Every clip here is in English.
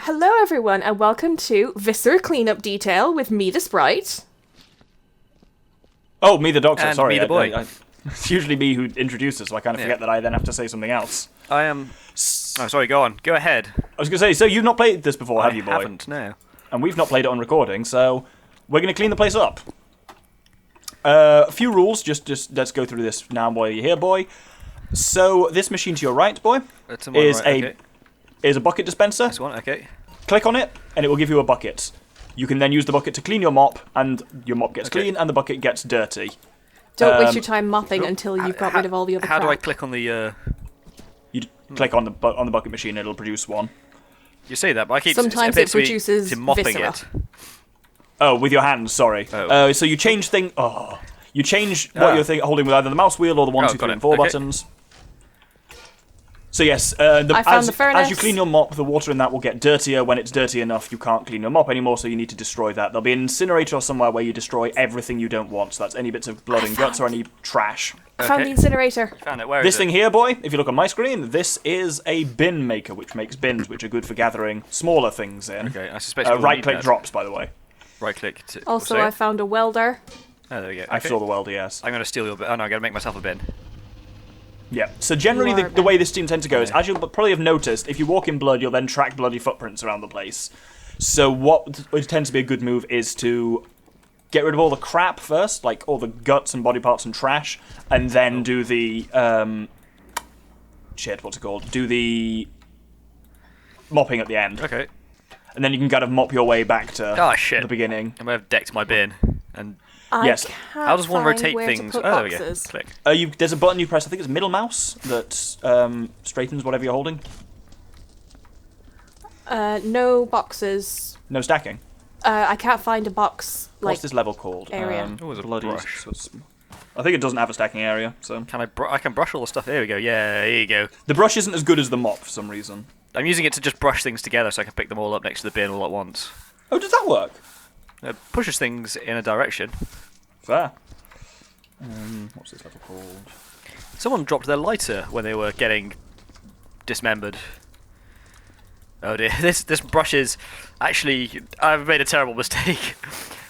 Hello everyone and welcome to Viscera Cleanup Detail with me, the Sprite. Oh, me the doctor, And sorry. me the boy. It's usually me who introduces, so I kind of forget that I then have to say something else. I am... Oh, sorry, go on. Go ahead. I was going to say, so you've not played this before, have you, boy? I haven't, no. And we've not played it on recording, so we're going to clean the place up. A few rules, just let's go through this now while you're here, boy. So, this machine to your right, boy, is a bucket dispenser. This one, okay. Click on it, and it will give you a bucket. You can then use the bucket to clean your mop, and your mop gets clean, and the bucket gets dirty. Don't waste your time mopping until you've got rid of all the other crap. How do I click on the... You click on the bucket machine, it'll produce one. You say that, but I keep... Sometimes it produces mopping viscera. it. Oh, with your hands, sorry. Oh. So you change thing. Oh, you change what you're holding with either the mouse wheel or the 1, 2, 3, and 4 buttons. So yes, as you clean your mop, the water in that will get dirtier. When it's dirty enough, you can't clean your mop anymore, so you need to destroy that. There'll be an incinerator somewhere where you destroy everything you don't want. So that's any bits of blood and guts or any trash. I found the incinerator. Found it. Where This is thing it? here, boy, if you look on my screen, this is a bin maker, which makes bins, which are good for gathering smaller things in. Okay, I suspect we'll need right-click that. drops, by the way. Right-click to... Also, sorry? I found a welder. Oh, there we go. I Okay. saw the welder, yes. I'm going to steal your bin. Oh, no, I got to make myself a bin. Yeah, so generally You are the way this team tends to go is, Okay. as you'll probably have noticed, if you walk in blood, you'll then track bloody footprints around the place. So what tends to be a good move is to get rid of all the crap first, like all the guts and body parts and trash, and then do the, what's it called? Do the mopping at the end. Okay. And then you can kind of mop your way back to Oh, shit. the beginning. I may have decked my bin. And Yes. how does one rotate things? To put Oh, there we go. boxes. Click. There's a button you press, I think it's middle mouse, that straightens whatever you're holding. No boxes. No stacking. I can't find a box What's this level called? area. Oh, there's a bloody. brush. I think it doesn't have a stacking area, so Can I can brush all the stuff. There we go. Yeah, there you go. the brush isn't as good as the mop for some reason. I'm using it to just brush things together so I can pick them all up next to the bin all at once. Oh, does that work? It pushes things in a direction. Fair. What's this level called? Someone dropped their lighter when they were getting dismembered. Oh dear, this brush is... Actually, I've made a terrible mistake.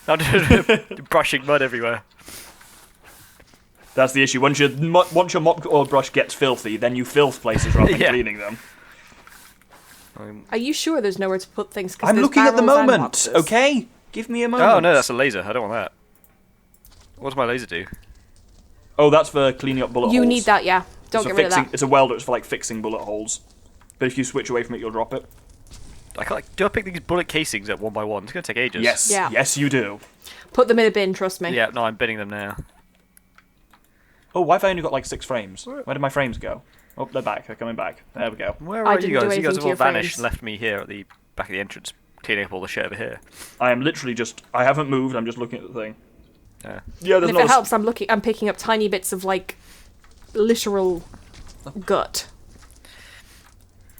I'm brushing mud everywhere. That's the issue. Once your mop or brush gets filthy, then you filth places rather than Yeah. cleaning them. Are you sure there's nowhere to put things? 'Cause I'm there's looking at the barrels and moment. boxes. Okay, give me a moment. Oh no, that's a laser. I don't want that. What does my laser do? Oh, that's for cleaning up bullet holes. You need that, yeah. Don't It's get for rid of fixing. that. It's a welder. It's for like fixing bullet holes. But if you switch away from it, you'll drop it. I can't. Do I pick these bullet casings up one by one? It's going to take ages. Yes. Yeah. Yes, you do. Put them in a bin, trust me. Yeah, no, I'm binning them now. Oh, why have I only got like 6 frames? Where did my frames go? Oh, they're back. They're coming back. There we go. Where I are didn't you do guys? You anything guys to have all your vanished frames. and left me here at the back of the entrance, cleaning up all the shit over here. I am literally just. I haven't moved. I'm just looking at the thing. Yeah. Yeah, And there's if not. it helps, I'm picking up tiny bits of like literal gut.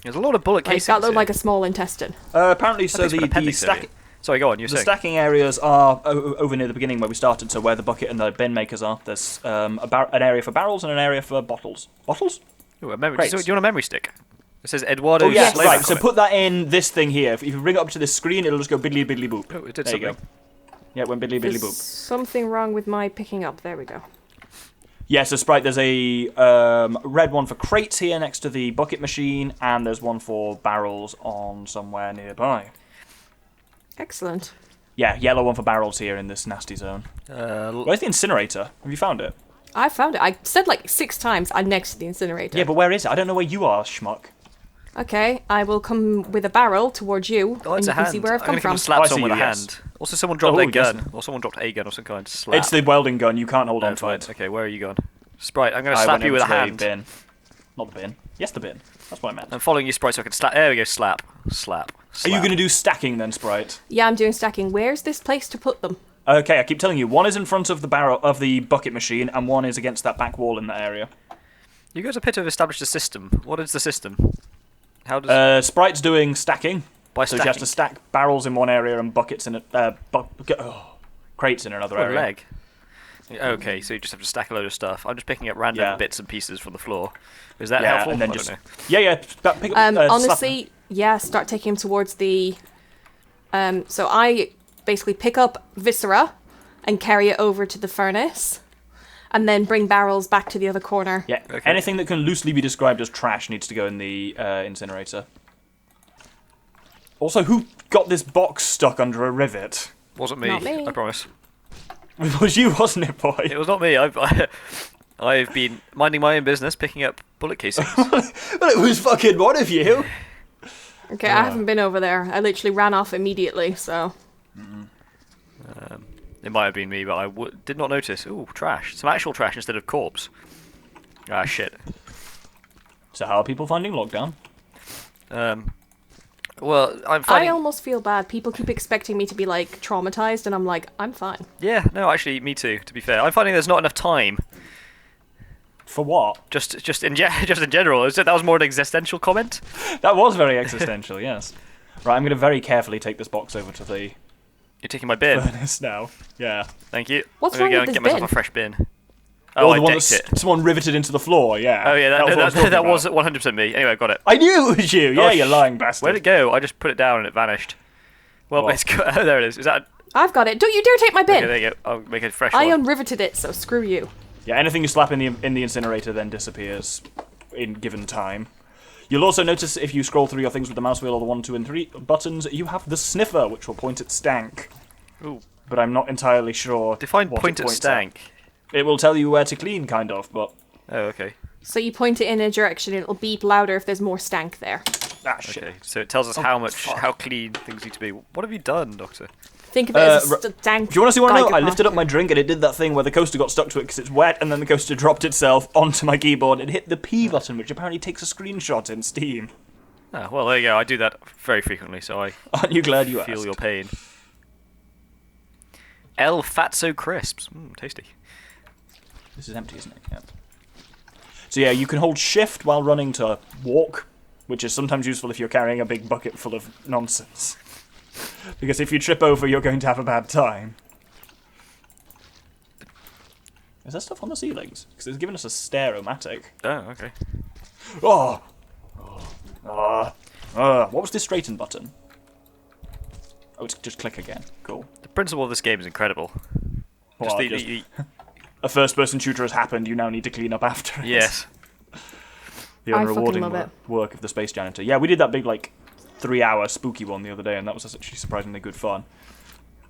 There's a lot of bullet Like casings. that looked here. like a small intestine. Apparently, I so think it's the an appendix over stack. here. Sorry, go on. You're The saying. stacking areas are over near the beginning where we started, so where the bucket and the bin makers are. There's an area for barrels and an area for bottles. Bottles? Ooh, a memory. Crates. Do you want a memory stick? It says Eduardo. Oh, yes, Yes. right. So put that in this thing here. If you bring it up to this screen, it'll just go biddly biddly boop. Oh, it did there you something. go. Yeah, it went biddly biddly There's boop. something wrong with my picking up. There we go. Yeah, so Sprite, there's a red one for crates here next to the bucket machine, and there's one for barrels on somewhere nearby. Excellent. Yeah, yellow one for barrels here in this nasty zone. Where's the incinerator? Have you found it? I found it. I said like 6 times I'm next to the incinerator. Yeah, but where is it? I don't know where you are, schmuck. Okay, I will come with a barrel towards you, Oh, and it's you a can hand. see where I've I'm come gonna give from. him a slap Oh, I someone see with a you, hand. yes. Also, someone dropped Oh, their yes. gun. Or someone dropped a gun of some kind. Slap. It's the welding gun. You can't hold on to fine. it. Okay, where are you going? Sprite, I'm going to I slap went you with a into the hand. Bin. Not the bin. Yes, the bin. That's what I meant. I'm following you, Sprite, so I can slap. There we go, slap. Slap. Are you going to do stacking then, Sprite? Yeah, I'm doing stacking. Where's this place to put them? Okay, I keep telling you. One is in front of the barrel of the bucket machine, and one is against that back wall in that area. You guys appear to have established a system. What is the system? How does... Sprite's doing stacking. by So stacking? she has to stack barrels in one area and buckets in crates in another Oh, area. leg. Okay, so you just have to stack a load of stuff. I'm just picking up random bits and pieces from the floor. Is that helpful? And then pick up, honestly, start taking him towards the... so I basically pick up Viscera and carry it over to the furnace, and then bring barrels back to the other corner. Yeah, okay. Anything that can loosely be described as trash needs to go in the incinerator. Also, who got this box stuck under a rivet? Wasn't me, Not me. I promise. It was you, wasn't it, boy? It was not me. I've been minding my own business, picking up bullet casings. Well, it was fucking one of you. Okay, I haven't been over there. I literally ran off immediately, so... It might have been me, but I did not notice. Ooh, trash. Some actual trash instead of corpse. Ah, shit. So how are people finding lockdown? Well, I'm finding... I almost feel bad. People keep expecting me to be, like, traumatized, and I'm like, I'm fine. Yeah, no, actually, me too, to be fair. I'm finding there's not enough time. For what? Just in general. That was more an existential comment? That was very existential, yes. Right, I'm going to very carefully take this box over to the... You're taking my bin? Furnace now. Yeah. Thank you. What's I'm wrong going with to this get myself bin? a fresh bin. Oh, I the one decked it. someone riveted into the floor, yeah. Oh, yeah, that was about. 100% me. Anyway, I got it. I knew it was you! Yeah, you lying bastard. Where'd it go? I just put it down and it vanished. Well, What? it's oh, there it is. Is that... I've got it. Don't you dare take my bin! Okay, there you go. I'll make a fresh I one. unriveted it, so screw you. Yeah, anything you slap in the incinerator then disappears in given time. You'll also notice if you scroll through your things with the mouse wheel or the 1, 2, and 3 buttons, you have the sniffer, which will point at stank. Ooh. But I'm not entirely sure. Define what point it at points stank. It will tell you where to clean, kind of, but... Oh, okay. So you point it in a direction, and it'll beep louder if there's more stank there. Ah, shit. Okay, so it tells us how clean things need to be. What have you done, Doctor? Think of it as a stank. Do you want to see what I know? I Geiger lifted up counter. my drink and it did that thing where the coaster got stuck to it because it's wet, and then the coaster dropped itself onto my keyboard and hit the P button, which apparently takes a screenshot in Steam. Ah, well, there you go. I do that very frequently, so I Aren't you glad you feel asked? your pain. El Fatso crisps. Tasty. This is empty, isn't it? Yep. So yeah, you can hold shift while running to walk, which is sometimes useful if you're carrying a big bucket full of nonsense. Because if you trip over, you're going to have a bad time. Is there stuff on the ceilings? Because it's given us a stare-o-matic. Oh, okay. Oh! What was this straighten button? Oh, it's just click again. Cool. The principle of this game is incredible. Well, a first-person shooter has happened, you now need to clean up after it. Yes. The I fucking unrewarding love it. work of the space janitor. Yeah, we did that big, 3-hour spooky one the other day, and that was actually surprisingly good fun.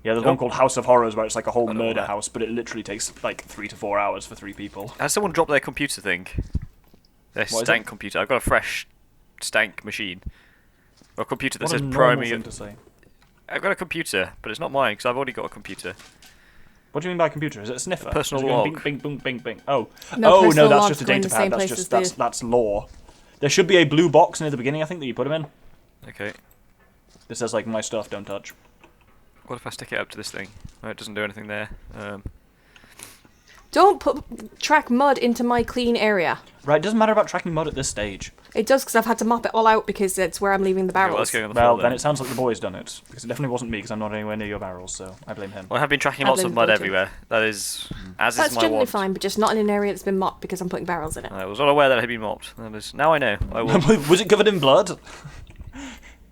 Yeah, there's one called House of Horrors where it's like a whole murder house, but it literally takes 3 to 4 hours for 3 people. Has someone dropped their computer thing? Their stank computer. I've got a fresh stank machine. Or a computer that says primary. Thing to say. I've got a computer, but it's not mine because I've already got a computer. What do you mean by computer? Is it a sniffer? A personal log. log. Bing, bing, bing. Oh, No, no, that's logs just a go in data the same pad. place That's as just that's lore. There should be a blue box near the beginning, I think, that you put them in. Okay. That says my stuff, don't touch. What if I stick it up to this thing? Oh, it doesn't do anything there. Don't track mud into my clean area. Right, it doesn't matter about tracking mud at this stage. It does, because I've had to mop it all out because it's where I'm leaving the barrels. Well, let's go on the Well, floor, then it sounds like the boy's done it. Because it definitely wasn't me, because I'm not anywhere near your barrels, so I blame him. Well, I have been tracking I lots of blame mud the boy too. everywhere. That is, as That's is my generally want. fine, but just not in an area that's been mopped because I'm putting barrels in it. I was not aware that it had been mopped. That is, now I know. I will. Was it covered in blood?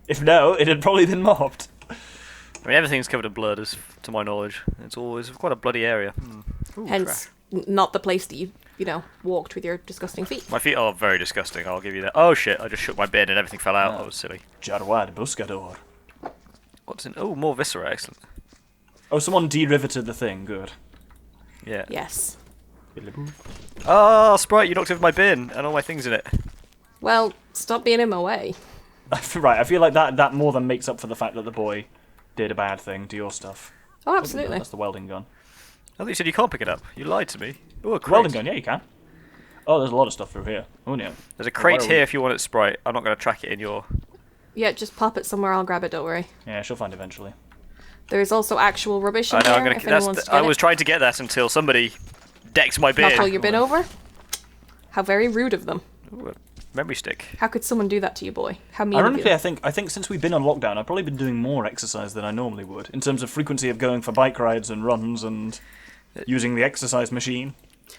If no, it had probably been mopped. I mean, everything's covered in blood, as to my knowledge. It's always quite a bloody area. Ooh, Hence, not the place that you walked with your disgusting feet. My feet are very disgusting, I'll give you that. Oh shit, I just shook my bin and everything fell out. No. That was silly. Jarwad Buscador. What's in... Oh, more viscera, excellent. Oh, someone de-riveted the thing, good. Yeah. Yes. Oh, Sprite, you knocked over my bin and all my things in it. Well, stop being in my way. Right, I feel like that more than makes up for the fact that the boy did a bad thing to your stuff. Oh, absolutely. That's the welding gun. I thought you said you can't pick it up. You lied to me. Oh, a crate. Welding gun, yeah, you can. Oh, there's a lot of stuff through here. Oh, no. There's a crate here if you want it, Sprite. I'm not going to track it in your... Yeah, just pop it somewhere, I'll grab it, don't worry. Yeah, she'll find it eventually. There's also actual rubbish in I know, there I'm going if anyone wants to I get was it. trying to get that until somebody decks my bin. Knock all your bin over? How very rude of them. Ooh, a memory stick. How could someone do that to you, boy? How mean of Ironically, you. I think since we've been on lockdown, I've probably been doing more exercise than I normally would, in terms of frequency of going for bike rides and runs and... using the exercise machine.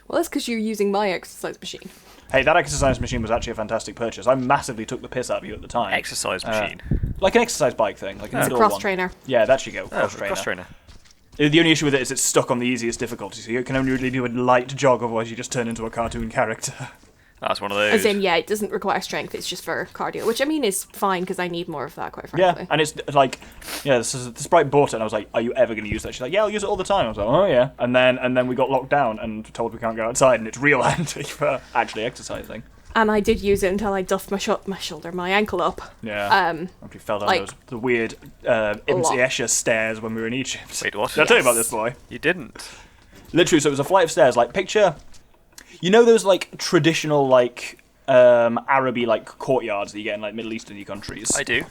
Well, that's because you're using my exercise machine. Hey, that exercise machine was actually a fantastic purchase. I massively took the piss out of you at the time. Exercise machine? Like an exercise bike thing. Like an It's a cross trainer. Yeah, that you go. Cross trainer. The only issue with it is it's stuck on the easiest difficulty, so you can only really do a light jog, otherwise you just turn into a cartoon character. That's one of those. As in, yeah, it doesn't require strength, it's just for cardio, which I mean is fine, because I need more of that, quite frankly. Yeah, and it's like, the Sprite bought it, and I was like, are you ever going to use that? She's like, yeah, I'll use it all the time. I was like, oh yeah. And then we got locked down and told we can't go outside, and it's real handy for actually exercising. And I did use it until I duffed my ankle up. Yeah. After we fell down the weird Ibn Escher stairs when we were in Egypt. Wait, what? Did I tell you about this, boy? You didn't. Literally, so it was a flight of stairs. Like, picture, you know those like traditional like Araby like courtyards that you get in like Middle Eastern countries. I do.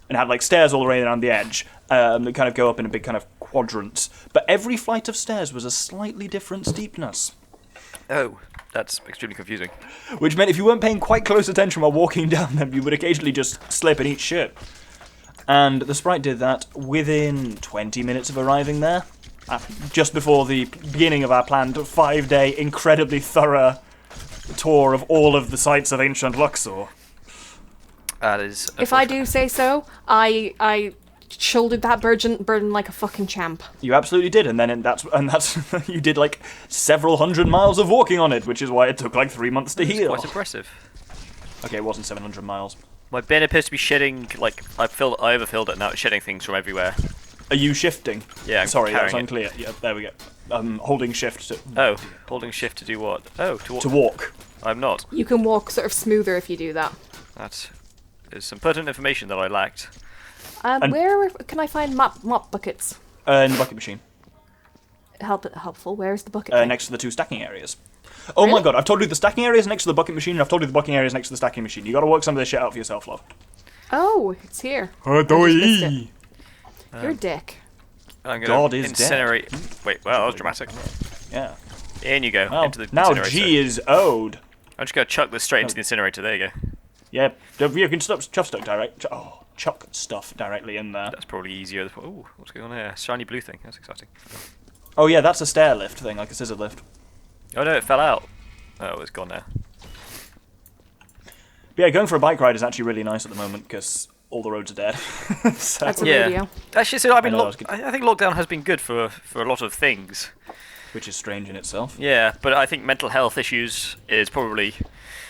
And have like stairs all the way around the edge that kind of go up in a big kind of quadrant. But every flight of stairs was a slightly different steepness. Oh. That's extremely confusing. Which meant if you weren't paying quite close attention while walking down them, you would occasionally just slip and eat shit. And the Sprite did that within 20 minutes of arriving there, just before the beginning of our planned 5-day, incredibly thorough tour of all of the sites of ancient Luxor. That is. If I do say so, I shouldered that burden like a fucking champ. You absolutely did, and that's you did like several hundred miles of walking on it, which is why it took like 3 months to heal. Quite impressive. Okay, it wasn't 700 miles. My bin appears to be shedding, like, I overfilled it, now it's shedding things from everywhere. Are you shifting? Yeah, I'm Sorry, that's carrying unclear. Yeah, there we go. Holding shift to... Oh, holding shift to do what? Oh, to walk. To walk. I'm not. You can walk sort of smoother if you do that. That is some pertinent information that I lacked. Where can I find mop buckets? In the bucket machine. Helpful. Where's the bucket? Next to the 2 stacking areas. Oh my god, I've told you the stacking area is next to the bucket machine, and I've told you the bucket area is next to the stacking machine. You gotta work some of this shit out for yourself, love. Oh, it's here. You're a dick. I'm gonna God is incinerate. dead. Wait, well, that was dramatic. Yeah. In you go. Well, into the now incinerator. G is owed. I'm just gonna chuck this straight into the incinerator. There you go. Yeah, you can chuck stuff directly in there. That's probably easier. Oh, what's going on here? Shiny blue thing. That's exciting. Oh yeah, that's a stair lift thing, like a scissor lift. Oh no, it fell out. Oh, it's gone now. But yeah, going for a bike ride is actually really nice at the moment because all the roads are dead. So, That's a radio. Actually, so I think lockdown has been good for a lot of things. Which is strange in itself. Yeah, but I think mental health issues is probably...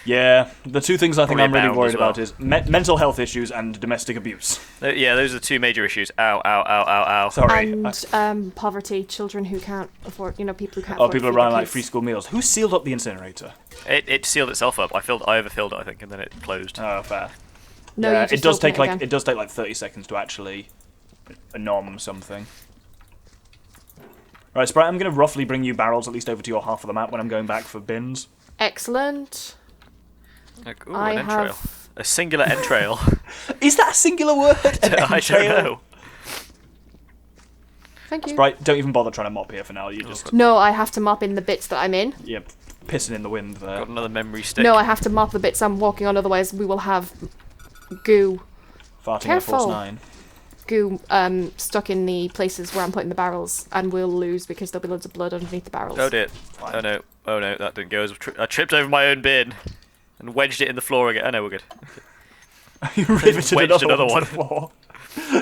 Yeah, the 2 things I think I'm really worried well. about is mental health issues and domestic abuse. Yeah, those are the 2 major issues. Ow, ow, ow, ow, ow. Sorry. And poverty, children who can't afford, people who can't afford people around like free school meals. Who sealed up the incinerator? It sealed itself up. I overfilled it, I think, and then it closed. Oh, fair. No, yeah, you just it does take again. it does take like 30 seconds to actually nom something. Right, Sprite, I'm going to roughly bring you barrels at least over to your half of the map when I'm going back for bins. Excellent. Like, ooh, an entrail. A singular entrail. Is that a singular word? I don't know. Thank you. Sprite, don't even bother trying to mop here for now. You just... No, I have to mop in the bits that I'm in. Yep, pissing in the wind there. Got another memory stick. No, I have to mop the bits I'm walking on, otherwise we will have goo. Farting Air Force 9. Goo stuck in the places where I'm putting the barrels, and we'll lose because there'll be loads of blood underneath the barrels. Oh dear. Oh no, that didn't go. I tripped over my own bin and wedged it in the floor again. Oh no, we're good. You riveted another one. To the floor.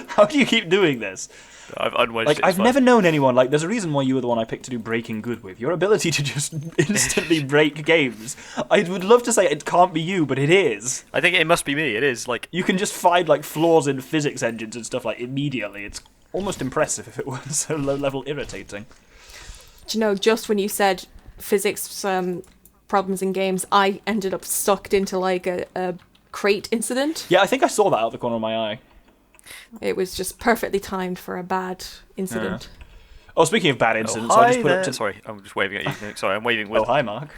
How do you keep doing this? I've unwedged it. I've never known anyone, there's a reason why you were the one I picked to do Breaking Good with. Your ability to just instantly break games. I would love to say it can't be you, but it is. I think it must be me, it is. You can just find, flaws in physics engines and stuff, immediately. It's almost impressive if it weren't so low-level irritating. Do you know, just when you said physics problems in games, I ended up sucked into, a crate incident. Yeah, I think I saw that out the corner of my eye. It was just perfectly timed for a bad incident. Yeah. Oh, speaking of bad incidents, I just put up Sorry, I'm just waving at you. Sorry, I'm waving with... Oh, hi, Mark.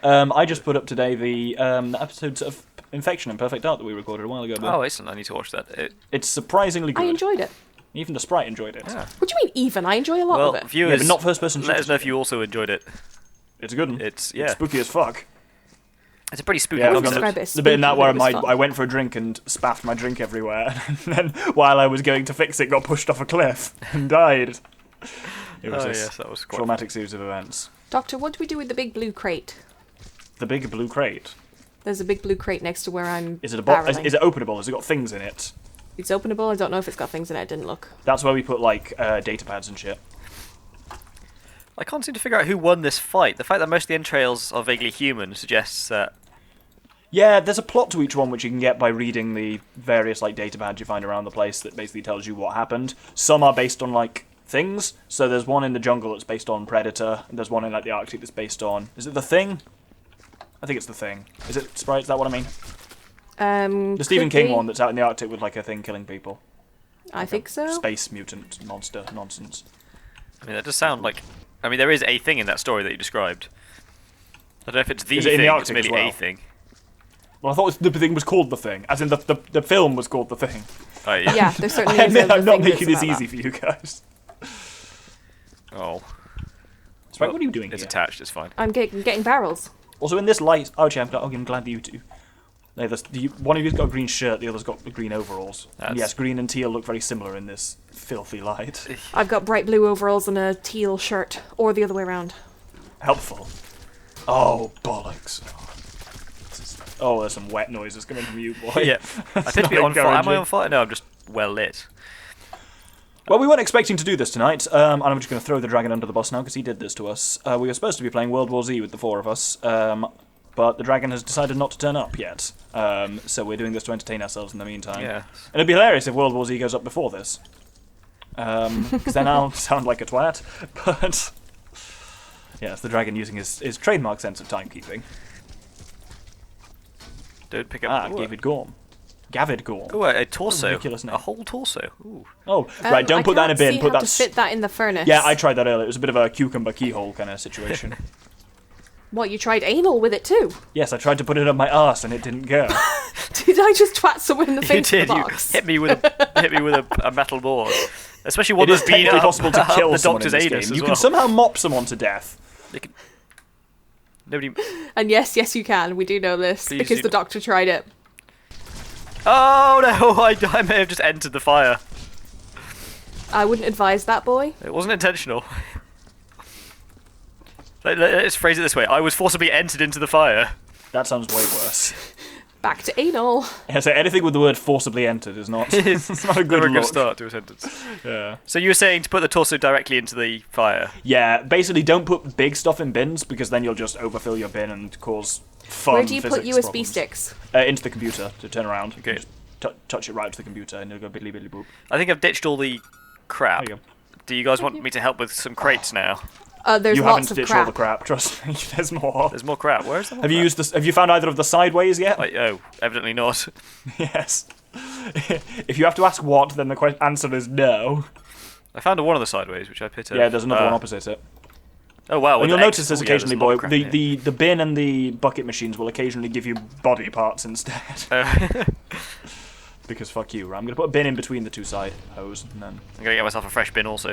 I just put up today the episodes of Infection and Perfect Art that we recorded a while ago. Oh, excellent. I need to watch that. It's surprisingly good. I enjoyed it. Even the Sprite enjoyed it. Yeah. What do you mean even? I enjoy a lot of it. Viewers, yeah, but not first-person shooters. Let us know if you also enjoyed it. It's a good one. It's spooky as fuck. It's a pretty spooky concept. The bit in that where I went for a drink and spaffed my drink everywhere, and then while I was going to fix it, got pushed off a cliff and died. It was yes, that was quite traumatic series of events. Doctor, what do we do with the big blue crate? The big blue crate? There's a big blue crate next to where I'm Is it barreling. Is it openable? Has it got things in it? It's openable. I don't know if it's got things in it. I didn't look. That's where we put, like, data pads and shit. I can't seem to figure out who won this fight. The fact that most of the entrails are vaguely human suggests that... Yeah, there's a plot to each one which you can get by reading the various, like, data pads you find around the place that basically tells you what happened. Some are based on, like, things. So there's one in the jungle that's based on Predator, and there's one in, like, the Arctic that's based on... Is it The Thing? I think it's The Thing. Is it Sprite? Is that what I mean? The Stephen King one that's out in the Arctic with, like, a thing killing people. I think so. Space mutant monster nonsense. I mean, that does sound like... I mean, there is a thing in that story that you described. I don't know if it's the Is it in thing, the it's Arctic maybe as well? a thing. Well, I thought the thing was called The Thing, as in the film was called The Thing. Oh, yeah. Yeah, there certainly I is. admit I'm not making this this easy for you guys. Oh. Sprite, what are you doing It's here? attached, it's fine. I'm getting barrels. Also, in this light... Oh, actually, I'm glad that you two... One of you's got a green shirt, the other's got green overalls. And yes, green and teal look very similar in this filthy light. I've got bright blue overalls and a teal shirt, or the other way around. Helpful. Oh, bollocks. Oh, there's some wet noises coming from you, boy. Yeah. I tend to be on fire. Am I on fire? No, I'm just well lit. Well, we weren't expecting to do this tonight, and I'm just going to throw the dragon under the bus now, because he did this to us. We were supposed to be playing World War Z with the four of us, but the dragon has decided not to turn up yet. So we're doing this to entertain ourselves in the meantime. Yeah. And it'd be hilarious if World War Z goes up before this. Because then I'll sound like a twat. But yes, the dragon using his trademark sense of timekeeping. Don't pick up... Gavid Gorm. Gavid Gorm. Oh, a torso. Ridiculous name. A whole torso. Ooh. Oh, right, don't put that in a bin. Put that... to fit that in the furnace. Yeah, I tried that earlier. It was a bit of a cucumber keyhole kind of situation. What, you tried anal with it too? Yes, I tried to put it up my arse and it didn't go. Did I just twat someone in the face You with did. the box? You hit me with a metal board. Especially one that's been technically possible to kill the someone doctor's in this anus game. as You well. can somehow mop someone to death. Nobody... And yes, you can. We do know this Please because do the not. doctor tried it. Oh no! I may have just entered the fire. I wouldn't advise that, boy. It wasn't intentional. Let's phrase it this way. I was forcibly entered into the fire. That sounds way worse. Back to anal. Yeah, so anything with the word forcibly entered is not, it's not a good Never a look. good start to a sentence. Yeah. So you were saying to put the torso directly into the fire? Yeah, basically don't put big stuff in bins because then you'll just overfill your bin and cause fun Where do you put physics USB problems. sticks? Into the computer to turn around. Okay. Just touch it right to the computer and it'll go biddly biddly boop. I think I've ditched all the crap. There you go. Do you guys want me to help with some crates now? There's You lots haven't of ditched crap. all the crap, trust me. There's more. There's more crap. Where is the more Have you crap? used this? Have you found either of the sideways yet? Oh, evidently not. Yes. If you have to ask what, then the answer is no. I found one of the sideways, which I picked up. Yeah, there's another one opposite it. Oh wow! And with you'll the notice X- this oh, yeah, occasionally, there's a lot boy. of crap in here. The bin and the bucket machines will occasionally give you body parts instead. Because fuck you, right? I'm going to put a bin in between the two side hose, and then... I'm gonna get myself a fresh bin also.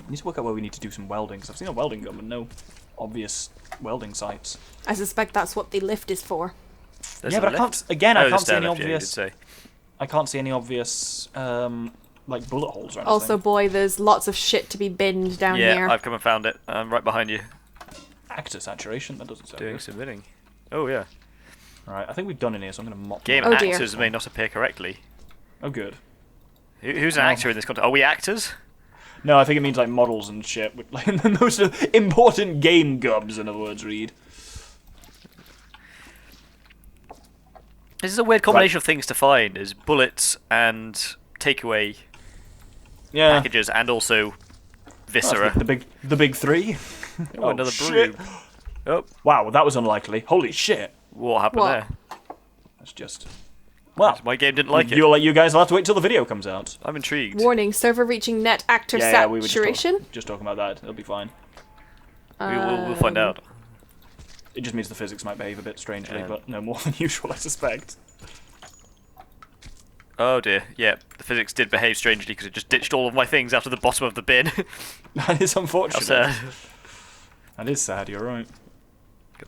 I need to work out where we need to do some welding, because I've seen a welding gun, but no obvious welding sites. I suspect that's what the lift is for. There's Yeah, a but I lift? can't... Again, Oh, I the can't see stair any lift, yeah, you did obvious... say. I can't see any obvious, like, bullet holes or anything. Also, boy, there's lots of shit to be binned down Yeah, here. I've come and found it. I'm right behind you. Actor saturation? That doesn't sound Doing good. some bidding. Oh yeah. Alright, I think we've done in here, so I'm going to mop Game them. Oh, dear. actors may not appear correctly. Oh, good. Who's an actor in this context? Are we actors? No, I think it means, like, models and shit. With, like, the most important game gubs, in other words, Reed. This is a weird combination of things to find. Is bullets and takeaway packages, and also viscera. Oh, the big three. Oh, another shit. broom. Oh, Wow, that was unlikely. Holy shit. what happened What? there? That's just... Well, My game didn't like it. you guys will have to wait till the video comes out. I'm intrigued. Warning, server reaching net actor Yeah, we were saturation. just talking about that. It'll be fine. We'll find out. It just means the physics might behave a bit strangely, Yeah. but no more than usual, I suspect. Oh dear. Yeah, the physics did behave strangely because it just ditched all of my things out of the bottom of the bin. That is unfortunate. How sad. That is sad, you're right.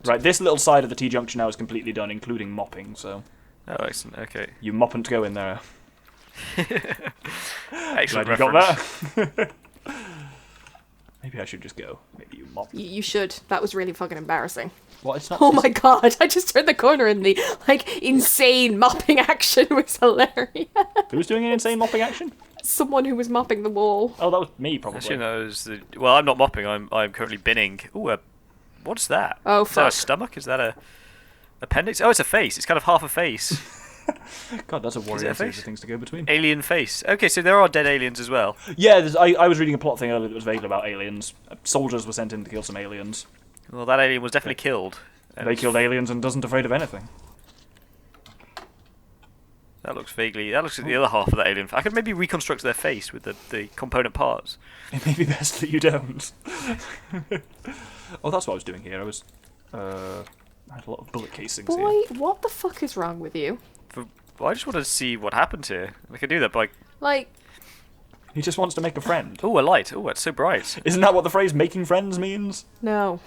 Right, this little side of the T-junction now is completely done, including mopping, so... Oh, excellent. Okay. You mopn't go in there. Excellent Glad you reference. got that. Maybe I should just go. Maybe you mop. You should. That was really fucking embarrassing. What? It's not. Oh my god! I just turned the corner and the insane mopping action was hilarious. Who was doing an insane mopping action? Someone who was mopping the wall. Oh, that was me, probably. Actually, no, it was well, I'm not mopping. I'm currently binning. Ooh, what's that? Oh, fuck. Is that a stomach? Is that a appendix? Oh, it's a face. It's kind of half a face. God, that's a warrior series of things to go between. Alien face. Okay, so there are dead aliens as well. Yeah, I was reading a plot thing earlier that was vague about aliens. Soldiers were sent in to kill some aliens. Well, that alien was definitely killed. They killed aliens and doesn't afraid of anything. That looks vaguely... That looks like the other half of that alien. I could maybe reconstruct their face with the component parts. It may be best that you don't. Oh, that's what I was doing here. I had a lot of bullet casings here. Boy, what the fuck is wrong with you? Well, I just wanted to see what happened here. I could do that by... He just wants to make a friend. Oh, a light. Oh, it's so bright. Isn't that what the phrase making friends means? No.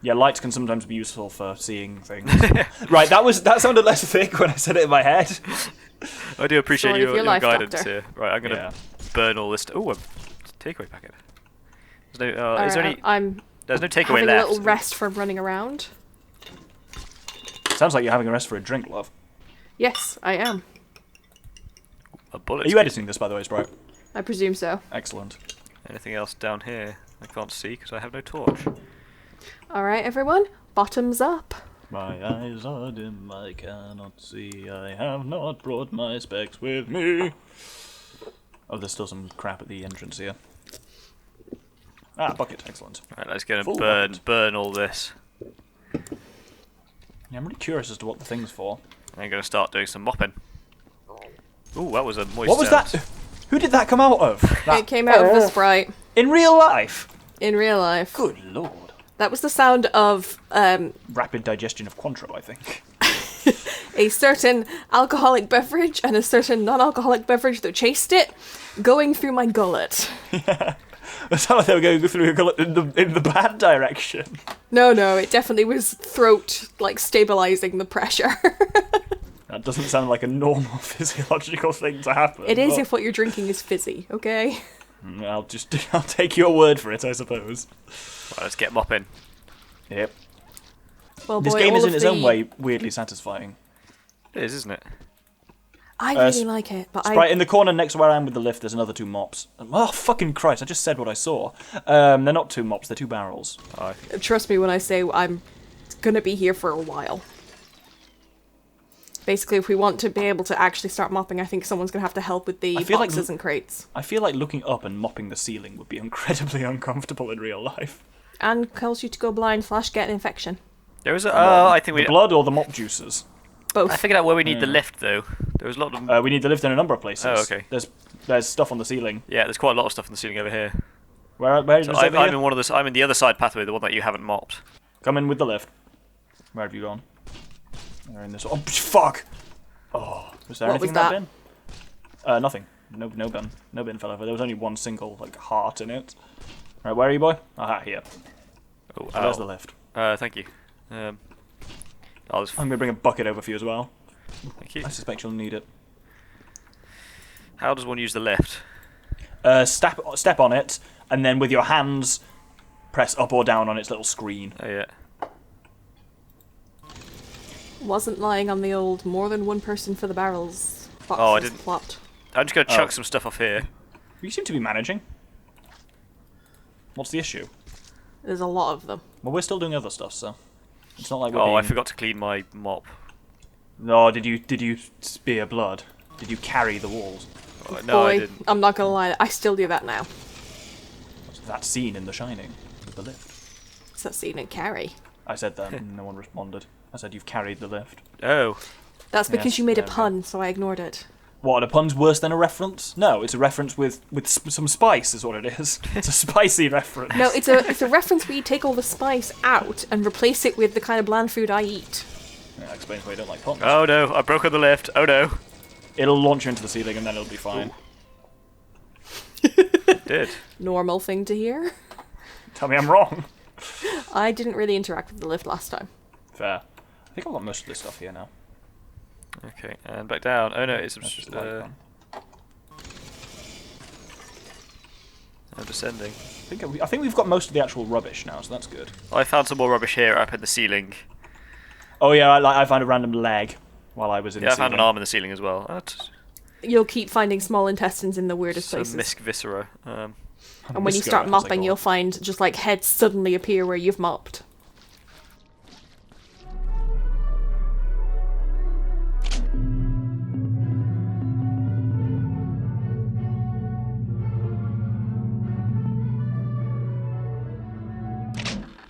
Yeah, lights can sometimes be useful for seeing things. Right, that sounded less thick when I said it in my head. I do appreciate your guidance doctor. here. Right, I'm going to burn all this... Oh, a takeaway packet. There's no, Right, is there any... I'm There's no takeaway having left. a little rest from running around. Sounds like you're having a rest for a drink, love. Yes, I am. A bullet. Are you editing this, by the way, Sprite? I presume so. Excellent. Anything else down here? I can't see because I have no torch. Alright, everyone. Bottoms up. My eyes are dim, I cannot see. I have not brought my specs with me. Oh, there's still some crap at the entrance here. Ah, bucket. Excellent. Right, let's go and burn all this. Yeah, I'm really curious as to what the thing's for. I'm going to start doing some mopping. Ooh, that was a moist What was sound. that? Who did that come out of? It came out of the Sprite. In real life? In real life. Good lord. That was the sound of Rapid digestion of Cointreau, I think. a certain alcoholic beverage and a certain non-alcoholic beverage that chased it going through my gullet. Yeah. It sounded like they were going through your gullet in the bad direction. No, it definitely was throat, stabilizing the pressure. That doesn't sound like a normal physiological thing to happen. It is if what you're drinking is fizzy, okay? I'll take your word for it, I suppose. Right, let's get mopping. Yep. Well, This game is in its own way weirdly satisfying. It is, isn't it? I really like it, but Sprite, in the corner next to where I am with the lift, there's another 2 mops. Oh, fucking Christ, I just said what I saw. They're not 2 mops, they're 2 barrels. Trust me when I say I'm gonna be here for a while. Basically, if we want to be able to actually start mopping, I think someone's gonna have to help with the boxes and crates. I feel like looking up and mopping the ceiling would be incredibly uncomfortable in real life. And cause you to go blind / get an infection. There was I think the blood or the mop juices? Both. I figured out where we need the lift, though. There was a lot of... we need the lift in a number of places. Oh, okay. There's stuff on the ceiling. Yeah, there's quite a lot of stuff on the ceiling over here. Where is So it? I'm in one of the... I'm in the other side pathway, the one that you haven't mopped. Come in with the lift. Where have you gone? They're in this. Oh, fuck! Oh, was there anything in that bin? Nothing. No bin. No bin fell over. There was only one single heart in it. Right, where are you, boy? Aha, here. Oh, there's the lift. Thank you. I'm gonna bring a bucket over for you as well. Thank you. I suspect you'll need it. How does one use the lift? Step on it, and then with your hands, press up or down on its little screen. Oh yeah. Wasn't lying on the old more than one person for the barrels box. Oh, I didn't. Plopped. I'm just gonna chuck some stuff off here. You seem to be managing. What's the issue? There's a lot of them. Well, we're still doing other stuff, so it's not like we're I forgot to clean my mop. No, did you spear blood? Did you carry the walls? No, I Boy, didn't. I'm not gonna lie, I still do that now. That scene in The Shining with the lift. It's that scene in Carrie. I said that and no one responded. I said you've carried the lift. Oh. That's because Yes, you made a there we go. pun, so I ignored it. What, a pun's worse than a reference? No, it's a reference with some spice is what it is. It's a spicy reference. No, it's a reference where you take all the spice out and replace it with the kind of bland food I eat. Yeah, that explains why you don't like puns. Oh no, I broke on the lift. Oh no. It'll launch you into the ceiling and then it'll be fine. It did. Normal thing to hear. Tell me I'm wrong. I didn't really interact with the lift last time. Fair. I think I've got most of this stuff here now. Okay, and back down. Oh no, it's That's just light one. I'm descending. I think we've got most of the actual rubbish now, so that's good. I found some more rubbish here up in the ceiling. Oh yeah, I found a random leg while I was in the ceiling. Yeah, I found an arm in the ceiling as well. You'll keep finding small intestines in the weirdest places. Some misc viscera. And when you start mopping, you'll find just like heads suddenly appear where you've mopped.